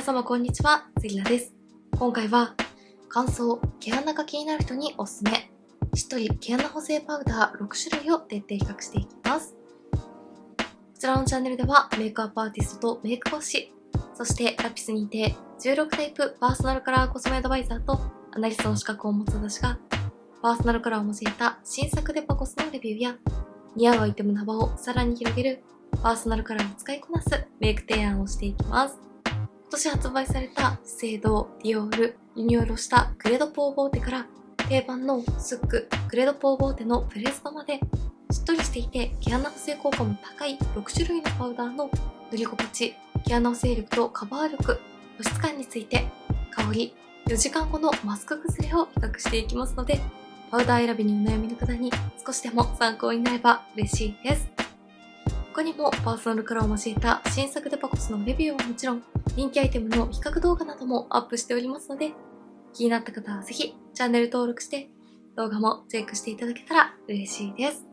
皆様こんにちは、セリナです。今回は乾燥、毛穴が気になる人におすすめ、しっとり毛穴補正パウダー6種類を徹底比較していきます。こちらのチャンネルではメイクアップアーティストとメイク講師、そしてラピス認定16タイプパーソナルカラーコスメアドバイザーとアナリストの資格を持つ私がパーソナルカラーを用いた新作デパコスのレビューや似合うアイテムの幅をさらに広げるパーソナルカラーを使いこなすメイク提案をしていきます。今年発売された資生堂、ディオール、リニューアルしたクレドポーボーテから定番のスック、クレドポーボーテのプレストまでしっとりしていて毛穴補正効果も高い6種類のパウダーの塗り心地、毛穴補正力とカバー力、保湿感について香り、4時間後のマスク崩れを比較していきますので、パウダー選びにお悩みの方に少しでも参考になれば嬉しいです。他にもパーソナルカラーを交えた新作デパコスのレビューはもちろん、人気アイテムの比較動画などもアップしておりますので、気になった方はぜひチャンネル登録して動画もチェックしていただけたら嬉しいです。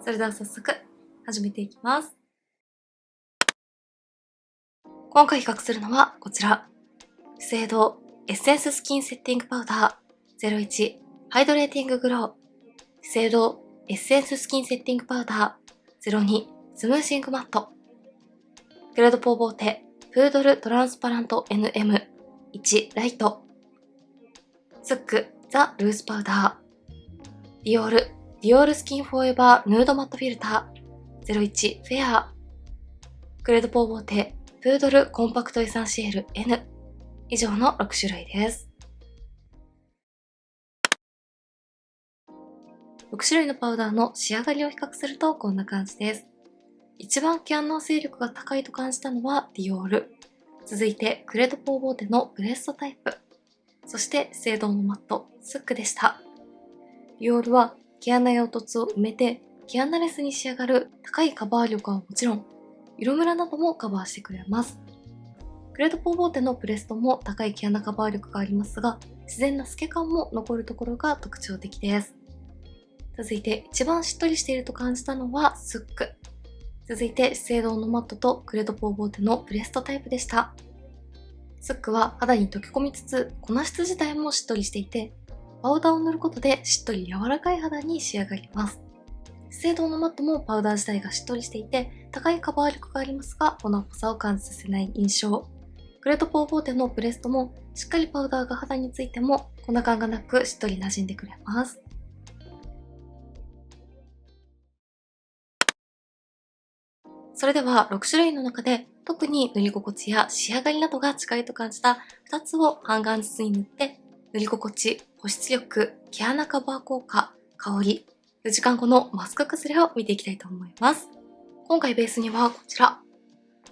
それでは早速始めていきます。今回比較するのはこちら。資生堂エッセンススキンセッティングパウダー01ハイドレーティンググロー。資生堂エッセンススキンセッティングパウダー02スムーシングマット。クレドポーボーテプードルトランスパラント NM1 ライト。スックザ・ルースパウダー。ディオールスキンフォーエバーヌードマットフィルター01フェア。クレドポーボーテプードルコンパクトエサンシエル N。以上の6種類です。6種類のパウダーの仕上がりを比較するとこんな感じです。一番毛穴の精力が高いと感じたのはディオール。続いてクレドポーボーテのブレストタイプ。そして資生堂のマット、スックでした。ディオールは毛穴や凹凸を埋めて毛穴レスに仕上がる高いカバー力はもちろん、色ムラなどもカバーしてくれます。クレドポーボーテのプレストも高い毛穴カバー力がありますが、自然な透け感も残るところが特徴的です。続いて一番しっとりしていると感じたのはスック。続いて資生堂のマットとクレドポーボーテのブレストタイプでした。スックは肌に溶け込みつつ粉質自体もしっとりしていて、パウダーを塗ることでしっとり柔らかい肌に仕上がります。資生堂のマットもパウダー自体がしっとりしていて高いカバー力がありますが粉っぽさを感じさせない印象。クレドポーボーテのブレストもしっかりパウダーが肌についても粉感がなくしっとり馴染んでくれます。それでは6種類の中で特に塗り心地や仕上がりなどが近いと感じた2つを半眼ずつに塗って塗り心地、保湿力、毛穴カバー効果、香り、4時間後のマスク崩れを見ていきたいと思います。今回ベースにはこちら、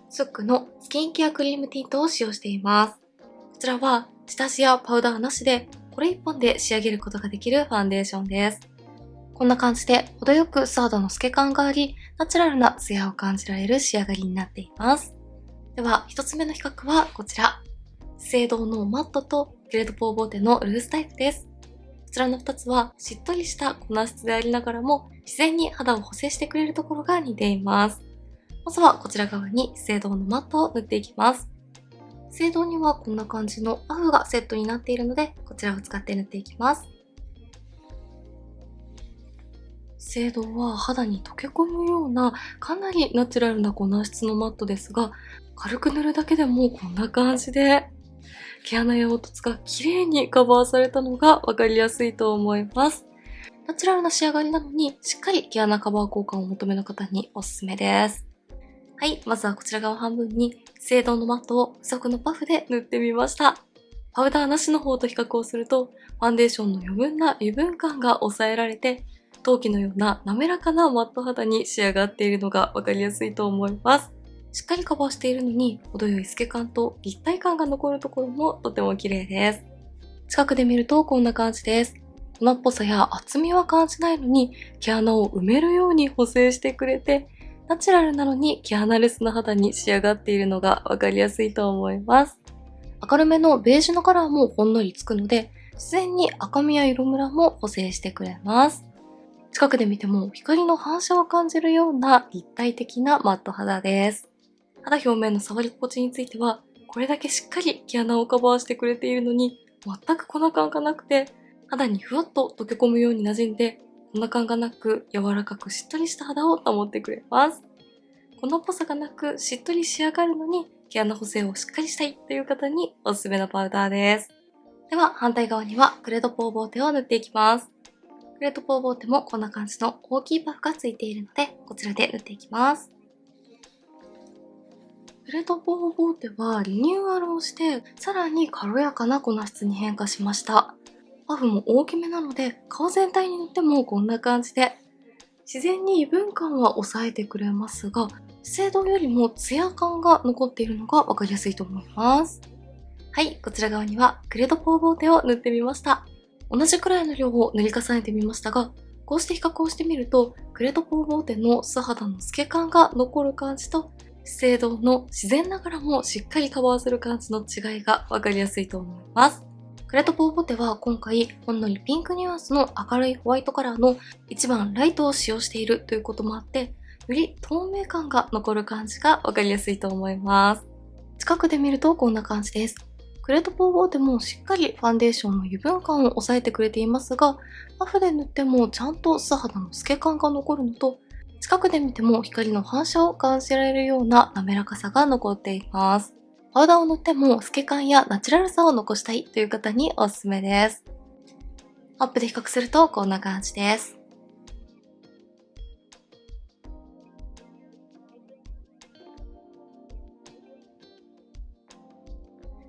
スックのスキンケアクリームティントを使用しています。こちらは下地やパウダーなしでこれ1本で仕上げることができるファンデーションです。こんな感じで程よく素肌の透け感があり、ナチュラルなツヤを感じられる仕上がりになっています。では、一つ目の比較はこちら。資生堂のマットとクレドポーボーテのルースタイプです。こちらの2つはしっとりした粉質でありながらも自然に肌を補正してくれるところが似ています。まずはこちら側に資生堂のマットを塗っていきます。資生堂にはこんな感じのパフがセットになっているので、こちらを使って塗っていきます。資生堂は肌に溶け込むようなかなりナチュラルな粉質のマットですが、軽く塗るだけでもこんな感じで毛穴や凹凸が綺麗にカバーされたのがわかりやすいと思います。ナチュラルな仕上がりなのにしっかり毛穴カバー効果を求める方におすすめです。はい、まずはこちら側半分に資生堂のマットを付属のパフで塗ってみました。パウダーなしの方と比較をするとファンデーションの余分な油分感が抑えられて陶器のような滑らかなマット肌に仕上がっているのがわかりやすいと思います。しっかりカバーしているのに程よい透け感と立体感が残るところもとても綺麗です。近くで見るとこんな感じです。粉っぽさや厚みは感じないのに毛穴を埋めるように補正してくれてナチュラルなのに毛穴レスな肌に仕上がっているのがわかりやすいと思います。明るめのベージュのカラーもほんのりつくので自然に赤みや色ムラも補正してくれます。近くで見ても光の反射を感じるような立体的なマット肌です。肌表面の触り心地については、これだけしっかり毛穴をカバーしてくれているのに、全く粉感がなくて、肌にふわっと溶け込むように馴染んで、粉感がなく柔らかくしっとりした肌を保ってくれます。粉っぽさがなくしっとり仕上がるのに、毛穴補正をしっかりしたいという方におすすめのパウダーです。では反対側にはクレドポーボーテを塗っていきます。クレドポーボーテもこんな感じの大きいパフがついているので、こちらで塗っていきます。クレドポーボーテはリニューアルをして、さらに軽やかな粉質に変化しました。パフも大きめなので、顔全体に塗ってもこんな感じで、自然に油分感は抑えてくれますが、資生堂よりもツヤ感が残っているのがわかりやすいと思います。はい、こちら側にはクレドポーボーテを塗ってみました。同じくらいの量を塗り重ねてみましたが、こうして比較をしてみると、クレドポーボーテの素肌の透け感が残る感じと、資生堂の自然ながらもしっかりカバーする感じの違いがわかりやすいと思います。クレドポーボーテは今回ほんのりピンクニュアンスの明るいホワイトカラーの一番ライトを使用しているということもあって、より透明感が残る感じがわかりやすいと思います。近くで見るとこんな感じです。クレドポーボーテもしっかりファンデーションの油分感を抑えてくれていますが、パフで塗ってもちゃんと素肌の透け感が残るのと、近くで見ても光の反射を感じられるような滑らかさが残っています。パウダーを塗っても透け感やナチュラルさを残したいという方におすすめです。アップで比較するとこんな感じです。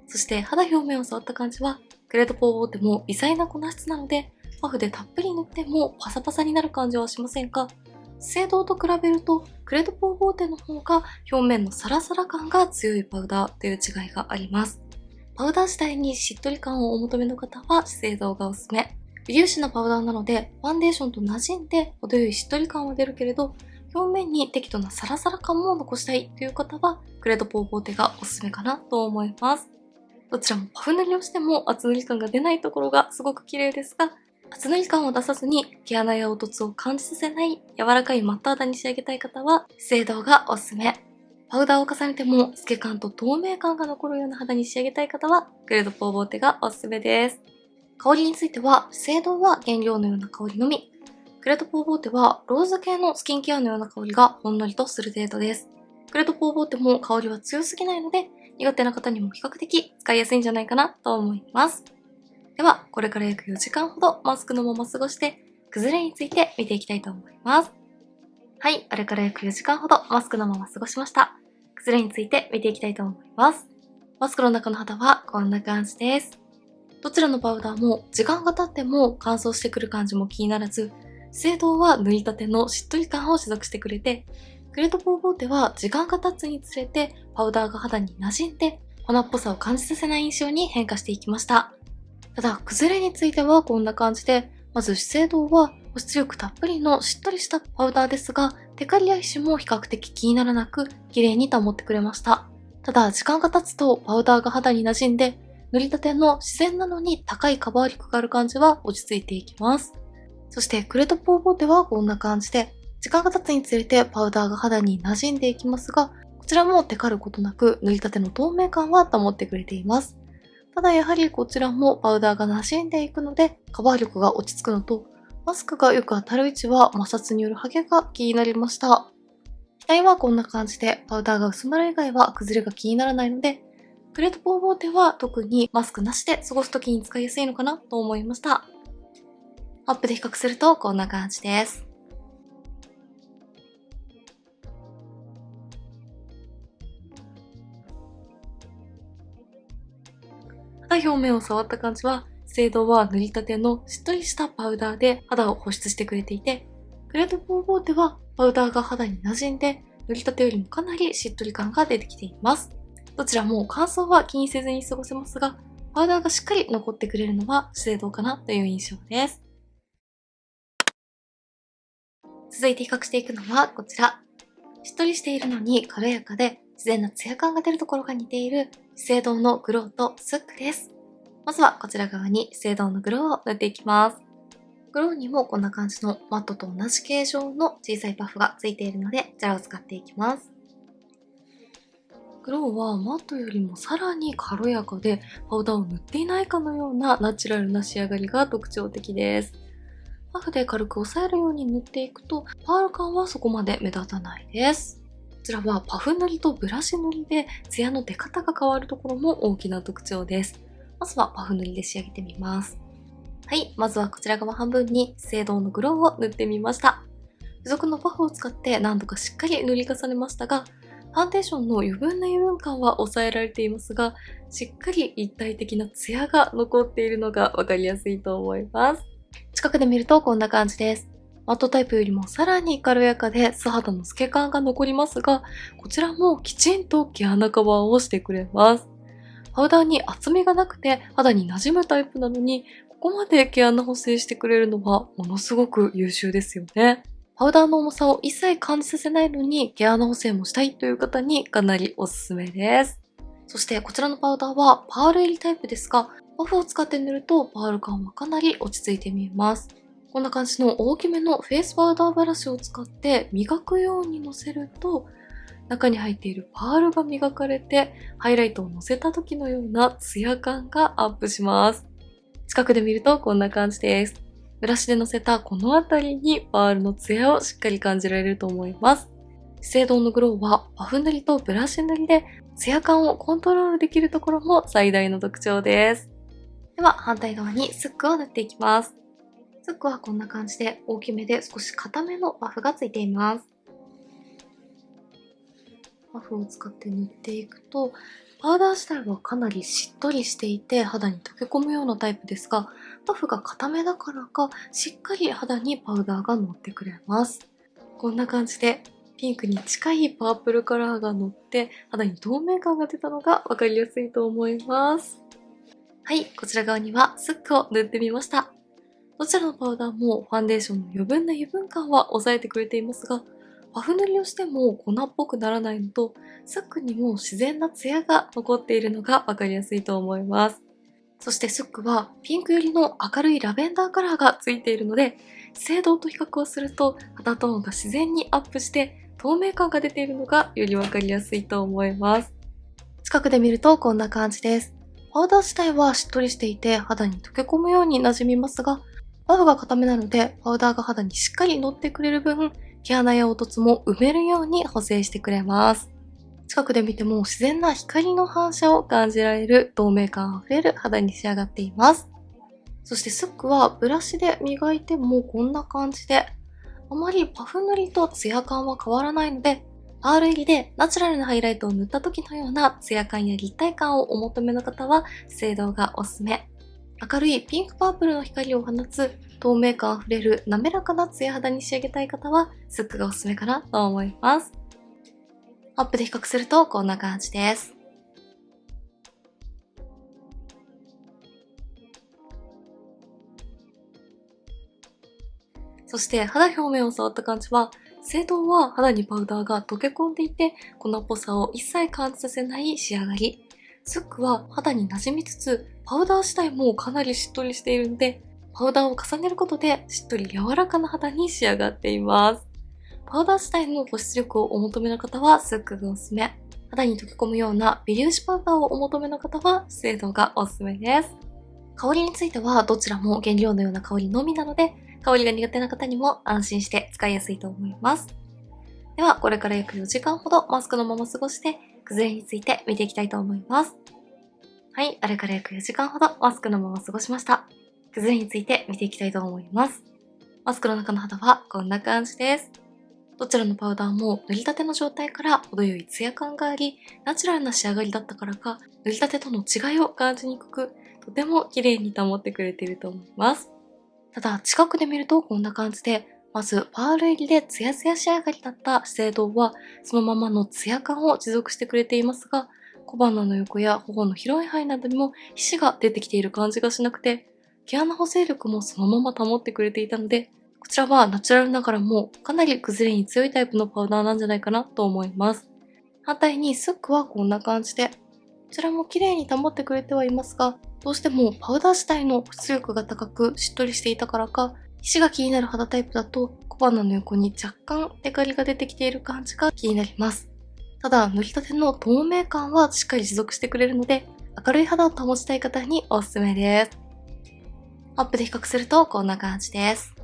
そして肌表面を触った感じは、クレドポーボーテも微細な粉質なので、パフでたっぷり塗ってもパサパサになる感じはしませんが、資生堂と比べるとクレドポーボーテの方が表面のサラサラ感が強いパウダーという違いがあります。パウダー自体にしっとり感をお求めの方は資生堂がおすすめ。微粒子なパウダーなので、ファンデーションと馴染んで程よいしっとり感は出るけれど、表面に適度なサラサラ感も残したいという方は、クレドポーボーテがおすすめかなと思います。どちらもパフ塗りをしても厚塗り感が出ないところがすごく綺麗ですが、厚塗り感を出さずに毛穴や凹凸を感じさせない柔らかいマット肌に仕上げたい方は資生堂がおすすめ。パウダーを重ねても透け感と透明感が残るような肌に仕上げたい方はクレドポーボーテがおすすめです。香りについては資生堂は原料のような香りのみ、クレドポーボーテはローズ系のスキンケアのような香りがほんのりとする程度です。クレドポーボーテも香りは強すぎないので、苦手な方にも比較的使いやすいんじゃないかなと思います。では、これから約4時間ほどマスクのまま過ごして、崩れについて見ていきたいと思います。はい、あれから約4時間ほどマスクのまま過ごしました。崩れについて見ていきたいと思います。マスクの中の肌はこんな感じです。どちらのパウダーも時間が経っても乾燥してくる感じも気にならず、資生堂は塗りたてのしっとり感を持続してくれて、クレドポーボーテは時間が経つにつれてパウダーが肌に馴染んで粉っぽさを感じさせない印象に変化していきました。ただ、崩れについてはこんな感じで、まず資生堂は保湿力たっぷりのしっとりしたパウダーですが、テカリや皮脂も比較的気にならなく、綺麗に保ってくれました。ただ、時間が経つとパウダーが肌に馴染んで、塗りたての自然なのに高いカバー力がある感じは落ち着いていきます。そしてクレドポーボーテはこんな感じで、時間が経つにつれてパウダーが肌に馴染んでいきますが、こちらもテカることなく塗りたての透明感は保ってくれています。ただやはりこちらもパウダーが馴染んでいくのでカバー力が落ち着くのと、マスクがよく当たる位置は摩擦によるハゲが気になりました。額はこんな感じでパウダーが薄まる以外は崩れが気にならないので、クレドポーボーテは特にマスクなしで過ごすときに使いやすいのかなと思いました。アップで比較するとこんな感じです。肌表面を触った感じは、資生堂は塗りたてのしっとりしたパウダーで肌を保湿してくれていて、クレドポーボーテはパウダーが肌に馴染んで、塗りたてよりもかなりしっとり感が出てきています。どちらも乾燥は気にせずに過ごせますが、パウダーがしっかり残ってくれるのは資生堂かなという印象です。続いて比較していくのはこちら。しっとりしているのに軽やかで自然なツヤ感が出るところが似ている資生堂のグローとスックです。まずはこちら側に資生堂のグローを塗っていきます。グローにもこんな感じのマットと同じ形状の小さいパフがついているので、こちらを使っていきます。グローはマットよりもさらに軽やかで、パウダーを塗っていないかのようなナチュラルな仕上がりが特徴的です。パフで軽く押さえるように塗っていくと、パール感はそこまで目立たないです。こちらはパフ塗りとブラシ塗りでツヤの出方が変わるところも大きな特徴です。まずはパフ塗りで仕上げてみます。はい、まずはこちら側半分に資生堂のグローを塗ってみました。付属のパフを使って何度かしっかり塗り重ねましたが、ファンデーションの余分な油分感は抑えられていますが、しっかり一体的なツヤが残っているのがわかりやすいと思います。近くで見るとこんな感じです。マットタイプよりもさらに軽やかで素肌の透け感が残りますが、こちらもきちんと毛穴カバーをしてくれます。パウダーに厚みがなくて肌に馴染むタイプなのに、ここまで毛穴補正してくれるのはものすごく優秀ですよね。パウダーの重さを一切感じさせないのに毛穴補正もしたいという方にかなりおすすめです。そしてこちらのパウダーはパール入りタイプですが、パフを使って塗るとパール感はかなり落ち着いて見えます。こんな感じの大きめのフェイスパウダーブラシを使って磨くようにのせると、中に入っているパールが磨かれて、ハイライトをのせた時のようなツヤ感がアップします。近くで見るとこんな感じです。ブラシでのせたこの辺りにパールのツヤをしっかり感じられると思います。資生堂のグローはパフ塗りとブラシ塗りでツヤ感をコントロールできるところも最大の特徴です。では反対側にスックを塗っていきます。スックはこんな感じで大きめで少し硬めのパフがついています。パフを使って塗っていくと、パウダー自体はかなりしっとりしていて肌に溶け込むようなタイプですが、パフが硬めだからかしっかり肌にパウダーが乗ってくれます。こんな感じでピンクに近いパープルカラーが乗って肌に透明感が出たのがわかりやすいと思います。はい、こちら側にはスックを塗ってみました。どちらのパウダーもファンデーションの余分な油分感は抑えてくれていますが、パフ塗りをしても粉っぽくならないのと、スックにも自然なツヤが残っているのがわかりやすいと思います。そしてスックはピンク寄りの明るいラベンダーカラーがついているので、資生堂と比較をすると肌トーンが自然にアップして透明感が出ているのがよりわかりやすいと思います。近くで見るとこんな感じです。パウダー自体はしっとりしていて肌に溶け込むように馴染みますが、パフが固めなのでパウダーが肌にしっかり乗ってくれる分、毛穴や凹凸も埋めるように補正してくれます。近くで見ても自然な光の反射を感じられる透明感あふれる肌に仕上がっています。そしてスックはブラシで磨いてもこんな感じで、あまりパフ塗りとツヤ感は変わらないので、パール入りでナチュラルなハイライトを塗った時のようなツヤ感や立体感をお求めの方は資生堂がおすすめ。明るいピンクパープルの光を放つ透明感あふれる滑らかなツヤ肌に仕上げたい方はスックがおすすめかなと思います。アップで比較するとこんな感じです。そして肌表面を触った感じは、資生堂は肌にパウダーが溶け込んでいて粉っぽさを一切感じさせない仕上がり。スックは肌に馴染みつつ、パウダー自体もかなりしっとりしているので、パウダーを重ねることでしっとり柔らかな肌に仕上がっています。パウダー自体の保湿力をお求めの方はスックがおすすめ。肌に溶け込むような微粒子パウダーをお求めの方は資生堂がおすすめです。香りについてはどちらも原料のような香りのみなので、香りが苦手な方にも安心して使いやすいと思います。では、これから約4時間ほどマスクのまま過ごして、崩れについて見ていきたいと思います。はい、あれから約4時間ほどマスクのまま過ごしました。崩れについて見ていきたいと思います。マスクの中の肌はこんな感じです。どちらのパウダーも塗りたての状態から程よいツヤ感があり、ナチュラルな仕上がりだったからか、塗りたてとの違いを感じにくく、とても綺麗に保ってくれていると思います。ただ、近くで見るとこんな感じで、まずパール入りでツヤツヤ仕上がりだった資生堂は、そのままのツヤ感を持続してくれていますが、小鼻の横や頬の広い範囲などにも皮脂が出てきている感じがしなくて、毛穴補正力もそのまま保ってくれていたので、こちらはナチュラルながらもかなり崩れに強いタイプのパウダーなんじゃないかなと思います。反対にスックはこんな感じで、こちらも綺麗に保ってくれてはいますが、どうしてもパウダー自体の保湿力が高くしっとりしていたからか、皮脂が気になる肌タイプだと小鼻の横に若干テカリが出てきている感じが気になります。ただ、塗りたての透明感はしっかり持続してくれるので、明るい肌を保ちたい方におすすめです。アップで比較するとこんな感じです。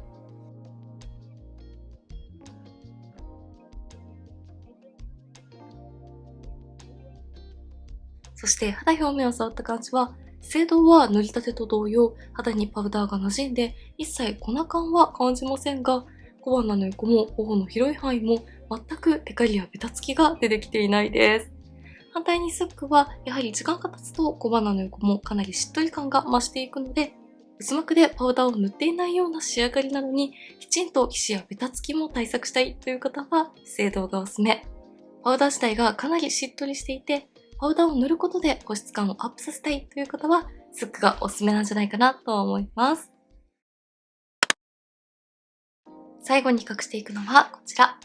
そして肌表面を触った感じは、資生堂は塗りたてと同様、肌にパウダーが馴染んで、一切粉感は感じませんが、小鼻の横も頬の広い範囲も全くテカリやベタつきが出てきていないです。反対にスックは、やはり時間が経つと小鼻の横もかなりしっとり感が増していくので、薄膜でパウダーを塗っていないような仕上がりなのに、きちんと皮脂やベタつきも対策したいという方は、資生堂がおすすめ。パウダー自体がかなりしっとりしていて、パウダーを塗ることで保湿感をアップさせたいという方は、スックがおすすめなんじゃないかなと思います。最後に比較していくのはこちら。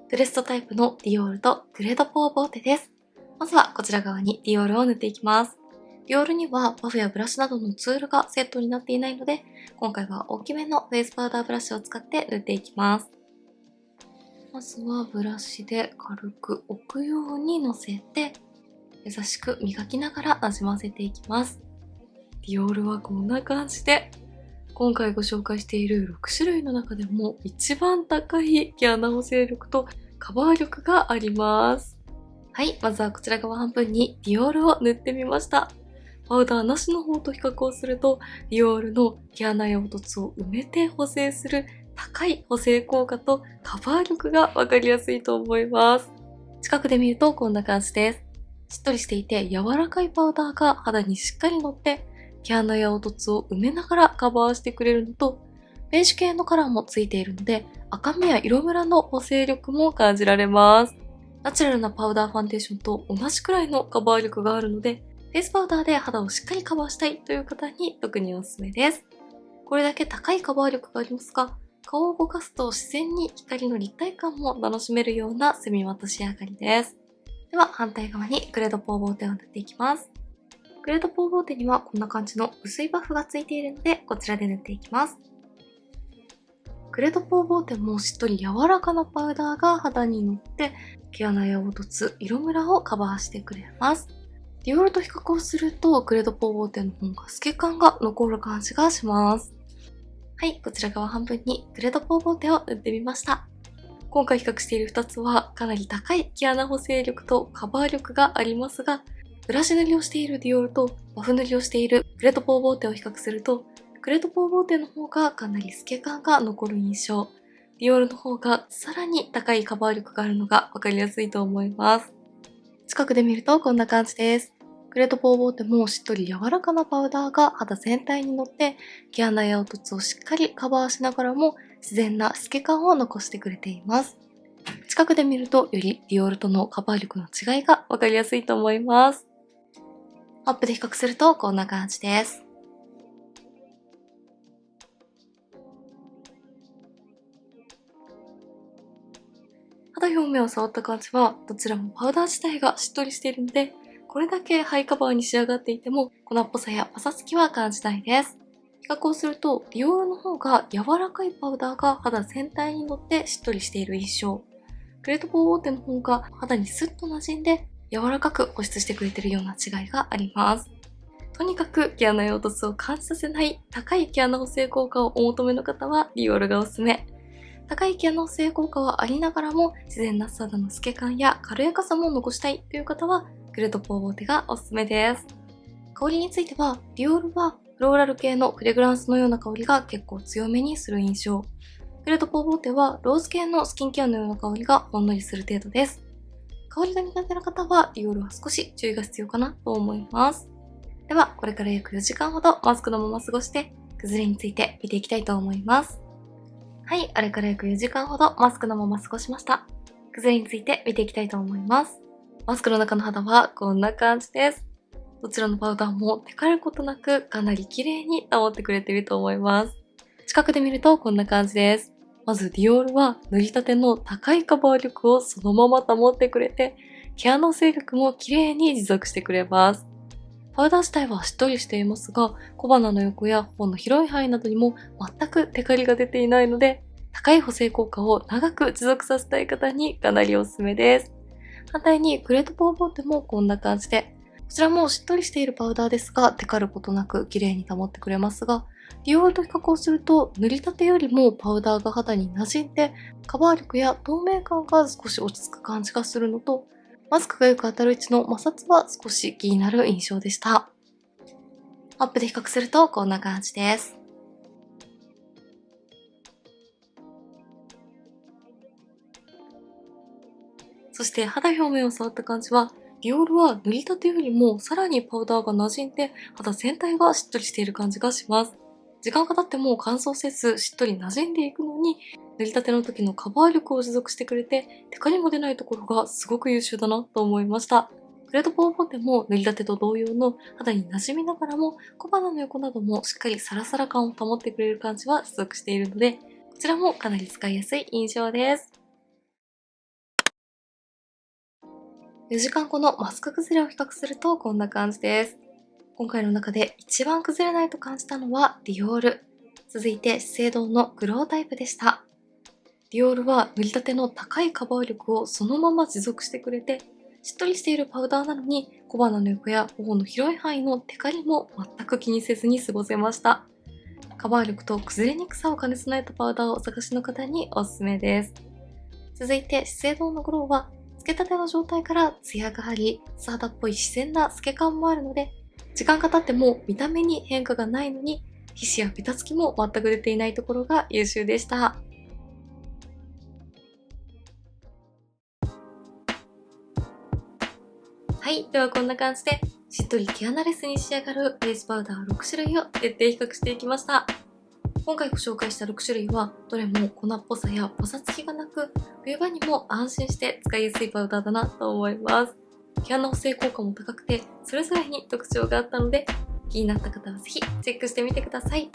プレストタイプのディオールとグレードポーボーテです。まずはこちら側にディオールを塗っていきます。ディオールにはパフやブラシなどのツールがセットになっていないので、今回は大きめのフェイスパウダーブラシを使って塗っていきます。まずはブラシで軽く置くように乗せて、優しく磨きながらなじませていきます。ディオールはこんな感じで、今回ご紹介している6種類の中でも一番高い毛穴補正力とカバー力があります。はい、まずはこちら側半分にディオールを塗ってみました。パウダーなしの方と比較をすると、ディオールの毛穴や凹凸を埋めて補正する高い補正効果とカバー力がわかりやすいと思います。近くで見るとこんな感じです。しっとりしていて柔らかいパウダーが肌にしっかり乗って、毛穴や凹凸を埋めながらカバーしてくれるのと、ベージュ系のカラーもついているので、赤みや色ムラの補正力も感じられます。ナチュラルなパウダーファンデーションと同じくらいのカバー力があるので、フェイスパウダーで肌をしっかりカバーしたいという方に特におすすめです。これだけ高いカバー力がありますが、顔を動かすと自然に光の立体感も楽しめるようなセミマット仕上がりです。では反対側にグレードポーボーテを塗っていきます。グレードポーボーテにはこんな感じの薄いバフがついているので、こちらで塗っていきます。グレードポーボーテもしっとり柔らかなパウダーが肌に乗って、毛穴や凹凸、色ムラをカバーしてくれます。ディオールと比較をすると、グレードポーボーテの方が透け感が残る感じがします。はい、こちら側半分にグレードポーボーテを塗ってみました。今回比較している2つはかなり高い毛穴補正力とカバー力がありますが、ブラシ塗りをしているディオールとバフ塗りをしているグレードポーボーテを比較すると、グレードポーボーテの方がかなり透け感が残る印象、ディオールの方がさらに高いカバー力があるのがわかりやすいと思います。近くで見るとこんな感じです。グレードポーボーテもしっとり柔らかなパウダーが肌全体に乗って、毛穴や凹凸をしっかりカバーしながらも自然な透け感を残してくれています。近くで見るとよりディオールとのカバー力の違いがわかりやすいと思います。アップで比較するとこんな感じです。肌表面を触った感じはどちらもパウダー自体がしっとりしているので、これだけハイカバーに仕上がっていても粉っぽさやパサつきは感じないです。比較をするとディオールの方が柔らかいパウダーが肌全体に乗ってしっとりしている印象、グレートポーボーテの方が肌にスッと馴染んで柔らかく保湿してくれているような違いがあります。とにかく毛穴や凹凸を感じさせない高い毛穴補正効果をお求めの方はディオールがおすすめ。高い毛穴補正効果はありながらも自然な肌の透け感や軽やかさも残したいという方はグレートポーボーテがおすすめです。香りについてはディオールはフローラル系のフレグランスのような香りが結構強めにする印象、グレートポーボーテはローズ系のスキンケアのような香りがほんのりする程度です。香りが苦手な方はディオールは少し注意が必要かなと思います。ではこれから約4時間ほどマスクのまま過ごして崩れについて見ていきたいと思います。はい、あれから約4時間ほどマスクのまま過ごしました。崩れについて見ていきたいと思います。マスクの中の肌はこんな感じです。どちらのパウダーもテカることなくかなり綺麗に保ってくれていると思います。近くで見るとこんな感じです。まずディオールは塗りたての高いカバー力をそのまま保ってくれて、毛穴の勢力も綺麗に持続してくれます。パウダー自体はしっとりしていますが、小鼻の横や頬の広い範囲などにも全くテカリが出ていないので、高い補正効果を長く持続させたい方にかなりおすすめです。反対にグレートボーボーテもこんな感じで、こちらもしっとりしているパウダーですが、テカることなく綺麗に保ってくれますが、ディオールと比較をすると塗りたてよりもパウダーが肌に馴染んで、カバー力や透明感が少し落ち着く感じがするのと、マスクがよく当たる位置の摩擦は少し気になる印象でした。アップで比較するとこんな感じです。そして肌表面を触った感じは、ディオールは塗りたてよりもさらにパウダーが馴染んで肌全体がしっとりしている感じがします。時間が経っても乾燥せずしっとり馴染んでいくのに、塗りたての時のカバー力を持続してくれて、テカリも出ないところがすごく優秀だなと思いました。グレートボーボテも塗りたてと同様の肌に馴染みながらも、小鼻の横などもしっかりサラサラ感を保ってくれる感じは持続しているので、こちらもかなり使いやすい印象です。4時間後のマスク崩れを比較するとこんな感じです。今回の中で一番崩れないと感じたのはディオール。続いて資生堂のグロータイプでした。ディオールは塗りたての高いカバー力をそのまま持続してくれて、しっとりしているパウダーなのに小鼻の横や頬の広い範囲のテカリも全く気にせずに過ごせました。カバー力と崩れにくさを兼ね備えたパウダーをお探しの方におすすめです。続いて資生堂のグローは、つけたての状態からツヤがあり、素肌っぽい自然な透け感もあるので、時間が経っても見た目に変化がないのに、皮脂やベタつきも全く出ていないところが優秀でした。はい、ではこんな感じで、しっとり毛穴レスに仕上がるフェイスパウダー6種類を徹底比較していきました。今回ご紹介した6種類は、どれも粉っぽさやパサつきがなく、冬場にも安心して使いやすいパウダーだなと思います。毛穴補正効果も高くて、それぞれに特徴があったので、気になった方はぜひチェックしてみてください。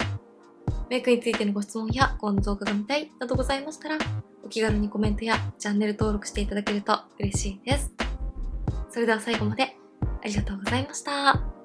メイクについてのご質問やこの動画が見たいなどございましたら、お気軽にコメントやチャンネル登録していただけると嬉しいです。それでは最後までありがとうございました。